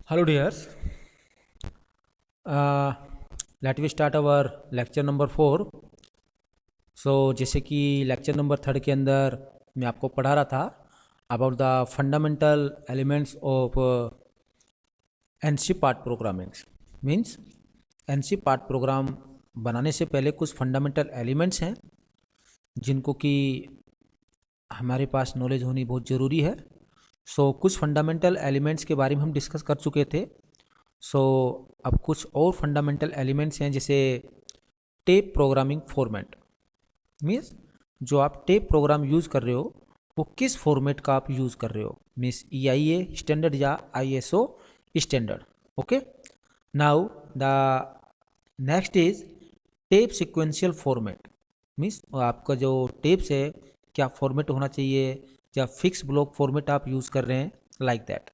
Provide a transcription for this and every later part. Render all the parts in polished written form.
Hello dears, uh, let we start our lecture number 4. जैसे कि lecture number 3 के अंदर मैं आपको पढ़ा रहा था about the fundamental elements of NC part programming. Means NC part programme बनाने से पहले कुछ फंडामेंटल एलिमेंट्स हैं जिनको कि हमारे पास नॉलेज होनी बहुत ज़रूरी है। कुछ फंडामेंटल एलिमेंट्स के बारे में हम डिस्कस कर चुके थे। अब कुछ और फंडामेंटल एलिमेंट्स हैं जैसे टेप प्रोग्रामिंग फॉर्मेट। मीन्स जो आप टेप प्रोग्राम यूज़ कर रहे हो वो किस फॉर्मेट का आप यूज़ कर रहे हो, मीन्स EIA स्टैंडर्ड या ISO standard. Okay, now the next is tape sequential format. Means आपका जो टेप्स है क्या फॉर्मेट होना चाहिए या फिक्स ब्लॉक फॉर्मेट आप यूज़ कर रहे हैं, like that.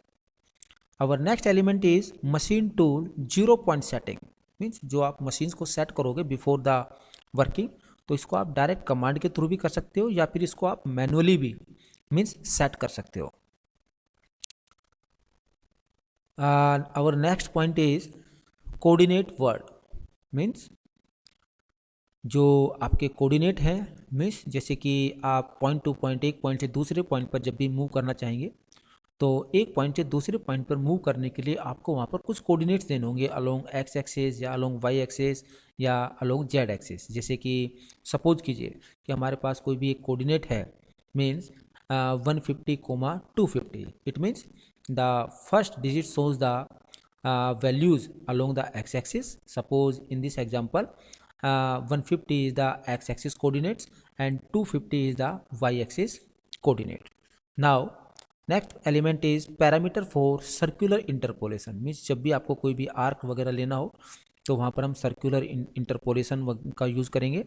Our next element is machine tool 0 point setting. Means जो आप मशीन्स को सेट करोगे बिफोर द वर्किंग, तो इसको आप डायरेक्ट कमांड के थ्रू भी कर सकते हो या फिर इसको आप मैनुअली भी मीन्स सेट कर सकते हो। Our next point is coordinate word. Means जो आपके कोऑर्डिनेट हैं, मीन्स जैसे कि आप पॉइंट टू पॉइंट, एक पॉइंट से दूसरे पॉइंट पर जब भी मूव करना चाहेंगे तो एक पॉइंट से दूसरे पॉइंट पर मूव करने के लिए आपको वहाँ पर कुछ कोऑर्डिनेट्स देने होंगे, अलोंग एक्स एक्सिस या अलोंग वाई एक्सिस या अलोंग जेड एक्सिस। जैसे कि सपोज कीजिए कि हमारे पास कोई भी एक कोऑर्डिनेट है, means 150, 250। It means the first digit shows the values along the x axis. Suppose in this example 150 is the x axis coordinates and 250 is the y axis coordinate. Now next element is parameter for circular interpolation. Means जब भी आपको कोई भी arc वगैरह लेना हो तो वहाँ पर हम सर्कुलर इंटरपोलेशन का यूज़ करेंगे।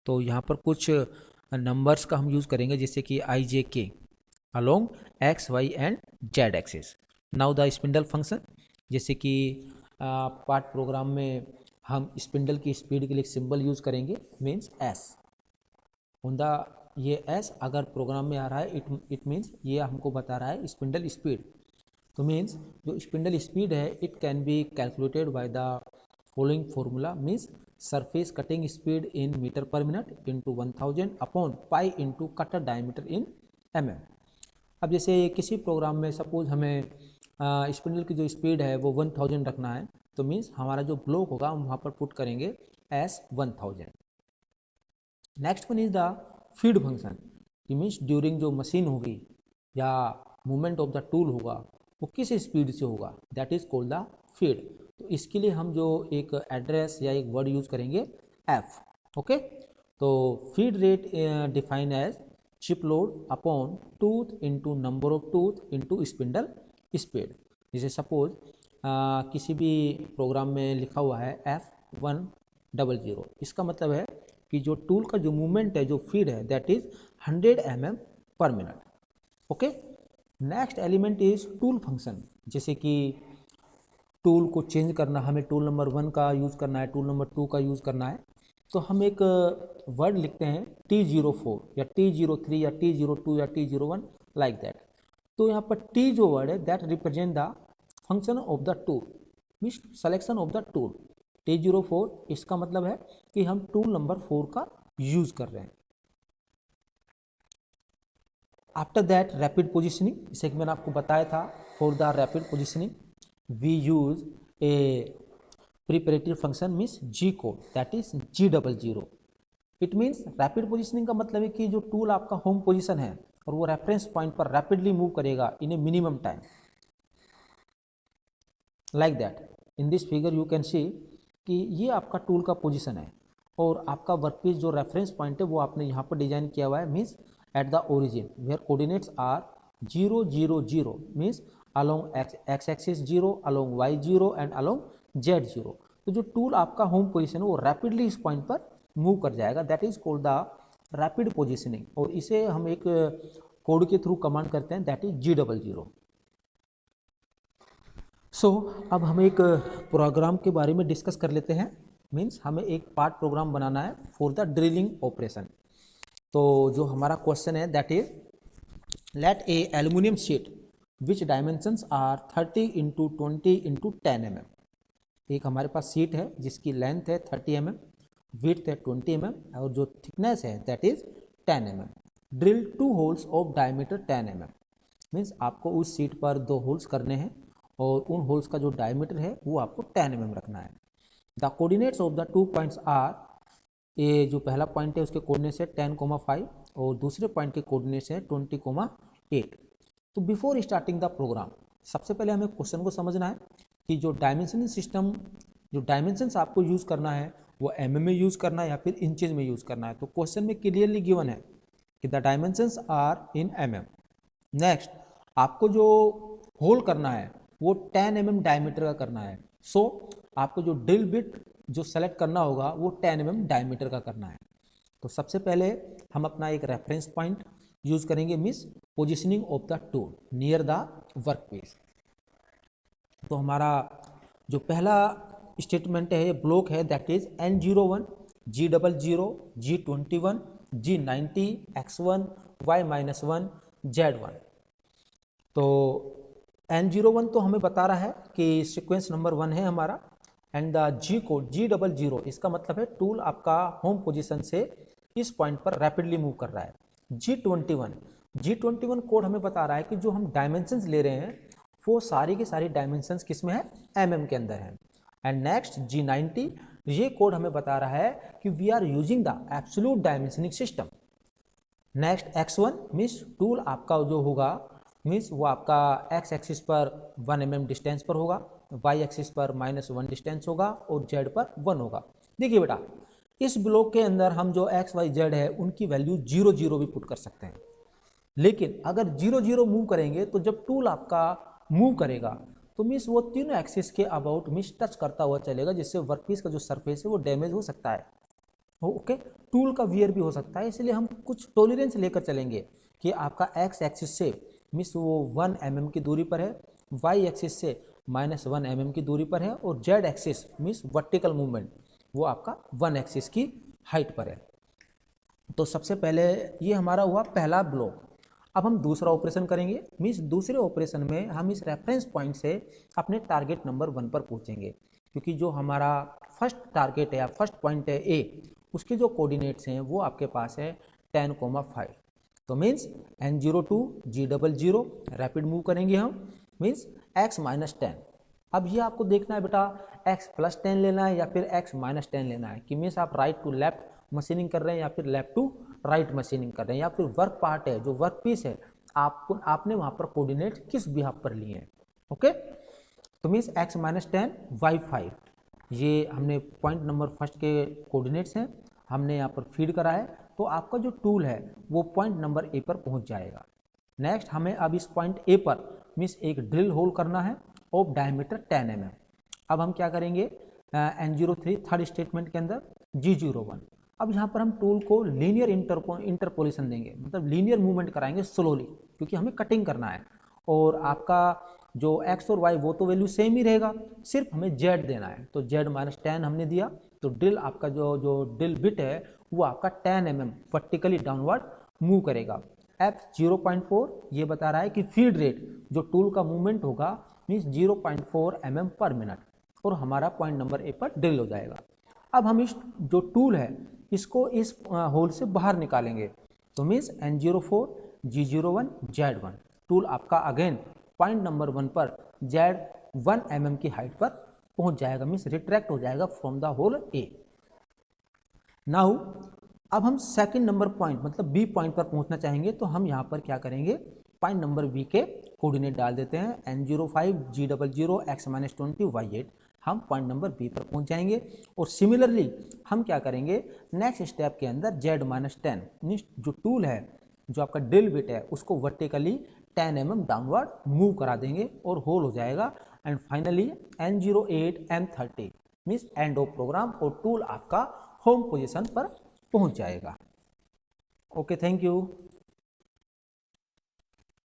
तो यहाँ पर कुछ नंबर्स का हम यूज़ करेंगे जैसे कि IJK along X Y and Z axis. Now the spindle function, जैसे कि पार्ट प्रोग्राम में हम स्पिंडल की स्पीड के लिए सिंबल यूज़ करेंगे, मीन्स S ऑन द। ये S अगर प्रोग्राम में आ रहा है इट मीन्स ये हमको बता रहा है स्पिंडल स्पीड। तो मीन्स जो स्पिंडल स्पीड है it can be calculated by the following formula. Means surface cutting speed in metre per minute into 1000 upon pi into cutter diameter in mm। अब जैसे किसी प्रोग्राम में सपोज हमें spindle की जो स्पीड है वो 1000 रखना है, तो मीन्स हमारा जो ब्लॉक होगा हम वहाँ पर पुट करेंगे S1000। Next one is the feed function. Means during जो मशीन होगी या मूवमेंट ऑफ द टूल होगा वो किस स्पीड से होगा, that is called the feed. तो इसके लिए हम जो एक एड्रेस या एक वर्ड यूज करेंगे F। ओके, तो feed rate define as chip load upon tooth into number of tooth into spindle speed. जैसे सपोज किसी भी प्रोग्राम में लिखा हुआ है F100, इसका मतलब है कि जो टूल का जो मूवमेंट है, जो फीड है, दैट इज 100 mm पर minute. Okay, next element is tool function. जैसे कि टूल को चेंज करना, हमें टूल नंबर 1 का यूज़ करना है, टूल नंबर 2 का यूज़ करना है, तो हम एक वर्ड लिखते हैं T04 या T03 या T02 या T01 लाइक दैट। तो यहाँ पर T जो वर्ड है that represent the function of the tool, means selection of the tool. T04 इसका मतलब है कि हम टूल नंबर 4 का यूज कर रहे हैं। आफ्टर दैट रैपिड पोजिशनिंग, जैसे कि मैंने आपको बताया था, for the rapid positioning we use a preparatory function means G code, that is G00। It means rapid positioning का मतलब है कि जो टूल आपका होम पोजिशन है और वो रेफरेंस पॉइंट पर रैपिडली मूव करेगा in a minimum time, like that. In this figure you can see कि ये आपका टूल का पोजीशन है और आपका वर्कपीस जो रेफरेंस पॉइंट है वो आपने यहाँ पर डिजाइन किया हुआ है, means at the origin where coordinates are 0 0 0, means along X axis 0, along Y 0 and along Z 0। तो जो टूल आपका होम पोजीशन है वो रैपिडली इस पॉइंट पर मूव कर जाएगा, that is called the rapid positioning. और इसे हम एक कोड के थ्रू कमांड करते हैं, दैट इज G00। अब हम एक प्रोग्राम के बारे में डिस्कस कर लेते हैं। मीन्स हमें एक पार्ट प्रोग्राम बनाना है फॉर द ड्रिलिंग ऑपरेशन। तो जो हमारा क्वेश्चन है that is let a aluminium sheet which dimensions are 30 into 20 into 10 mm। एक हमारे पास सीट है जिसकी लेंथ है 30 mm, विड्थ है 20 mm और जो थिकनेस है that is 10 mm। Drill 2 holes of diameter 10 mm। Means आपको उस सीट पर 2 होल्स करने हैं और उन होल्स का जो डायमीटर है वो आपको 10 mm रखना है। The coordinates of the 2 points are, ये जो पहला पॉइंट है उसके कोऑर्डिनेट्स है 10,5 और दूसरे पॉइंट के कोऑर्डिनेट्स है 20,8। तो बिफोर स्टार्टिंग द प्रोग्राम सबसे पहले हमें क्वेश्चन को समझना है कि जो डायमेंशनिंग सिस्टम, जो डायमेंशंस आपको यूज़ करना है वो mm में यूज़ करना है या फिर इंचेज में यूज़ करना है। तो क्वेश्चन में क्लियरली गिवन है कि the dimensions are in mm। Next आपको जो होल करना है वो 10 mm डायमीटर का करना है। सो आपको जो ड्रिल बिट जो सेलेक्ट करना होगा वो 10 mm डायमीटर का करना है। तो सबसे पहले हम अपना एक रेफरेंस पॉइंट यूज करेंगे, miss positioning of the tool near the work piece. तो हमारा जो पहला स्टेटमेंट है, ब्लॉक है that is N01, G00, G21, G90, X1, Y-1, Z1। तो N01 तो हमें बता रहा है कि सीक्वेंस नंबर 1 है हमारा, and the G code G00 इसका मतलब है टूल आपका होम पोजीशन से इस पॉइंट पर रैपिडली मूव कर रहा है। G21 कोड हमें बता रहा है कि जो हम डायमेंशंस ले रहे हैं वो सारी की सारी डायमेंशंस किस में है, mm के अंदर है। एंड नेक्स्ट G90 ये कोड हमें बता रहा है कि we are using the absolute dimensioning system. Next X1 means tool आपका जो होगा मीन्स वो आपका x एक्सिस पर 1 mm डिस्टेंस पर होगा, y एक्सिस पर -1 डिस्टेंस होगा और z पर 1 होगा। देखिए बेटा इस ब्लॉक के अंदर हम जो x y z है उनकी वैल्यू 0 0 भी पुट कर सकते हैं, लेकिन अगर 0 0 मूव करेंगे तो जब टूल आपका मूव करेगा तो मीन्स वो तीनों एक्सिस के अबाउट मीन्स टच करता हुआ चलेगा, जिससे वर्कपीस का जो सरफेस है वो डैमेज हो सकता है। ओके, टूल का वियर भी हो सकता है, इसलिए हम कुछ टॉलरेंस लेकर चलेंगे कि आपका x एक्सिस से मीन्स वो 1 mm की दूरी पर है, y एक्सिस से -1 mm की दूरी पर है और z axis means vertical movement वो आपका 1 एक्सिस की हाइट पर है। तो सबसे पहले ये हमारा हुआ पहला ब्लॉक। अब हम दूसरा ऑपरेशन करेंगे, मीन्स दूसरे ऑपरेशन में हम इस रेफरेंस पॉइंट से अपने टारगेट नंबर 1 पर पहुंचेंगे, क्योंकि जो हमारा फर्स्ट टारगेट है या फर्स्ट पॉइंट है A, उसके जो कोऑर्डिनेट्स हैं वो आपके पास है 10,5। तो means N02 G00 rapid move करेंगे हम, मीन्स x-10। अब ये आपको देखना है बेटा x+10 लेना है या फिर x-10 लेना है, कि मीन्स आप राइट टू लेफ्ट मशीनिंग कर रहे हैं या फिर लेफ्ट टू राइट मशीनिंग कर रहे हैं, या फिर वर्क पार्ट है जो वर्क पीस है आपने वहाँ पर कोऑर्डिनेट किस बिहाफ पर लिए हैं। ओके, तो मीन्स x-10 y5 ये हमने पॉइंट नंबर फर्स्ट के कोऑर्डिनेट्स हैं, हमने यहाँ पर फीड करा है, तो आपका जो टूल है वो पॉइंट नंबर ए पर पहुँच जाएगा। नेक्स्ट हमें अब इस पॉइंट ए पर मीन्स एक ड्रिल होल करना है ऑफ डायमीटर 10 mm। अब हम क्या करेंगे, N03 थर्ड स्टेटमेंट के अंदर G01। अब यहाँ पर हम टूल को लीनियर इंटरपोलेशन देंगे, मतलब लीनियर मूवमेंट कराएंगे स्लोली, क्योंकि हमें कटिंग करना है और आपका जो x और y वो तो वैल्यू सेम ही रहेगा, सिर्फ हमें z देना है। तो z-10 हमने दिया, तो ड्रिल आपका जो ड्रिल बिट है वो आपका 10 mm वर्टिकली डाउनवर्ड मूव करेगा। F0.4 ये बता रहा है कि फीड रेट जो टूल का मूवमेंट होगा मीन्स 0.4 mm पर मिनट, और हमारा पॉइंट नंबर ए पर ड्रिल हो जाएगा। अब हम इस जो टूल है इसको इस होल से बाहर निकालेंगे, तो means N04 G01 Z1 tool आपका अगेन पॉइंट नंबर 1 पर Z1 mm की हाइट पर पहुंच जाएगा, मीन्स रिट्रैक्ट हो जाएगा from the hole A. Now अब हम सेकंड नंबर पॉइंट मतलब बी पॉइंट पर पहुंचना चाहेंगे, तो हम यहाँ पर क्या करेंगे, पॉइंट नंबर बी के कोऑर्डिनेट डाल देते हैं N05 G00 x-20 y8, हम पॉइंट नंबर बी पर पहुंच जाएंगे। और सिमिलरली हम क्या करेंगे, नेक्स्ट स्टेप के अंदर Z-10 मीन्स जो टूल है जो आपका ड्रिल बिट है उसको वर्टिकली 10 mm डाउनवर्ड मूव करा देंगे और होल हो जाएगा। And finally N08 M30 means end of program और टूल आपका होम पोजीशन पर पहुंच जाएगा। Okay, thank you.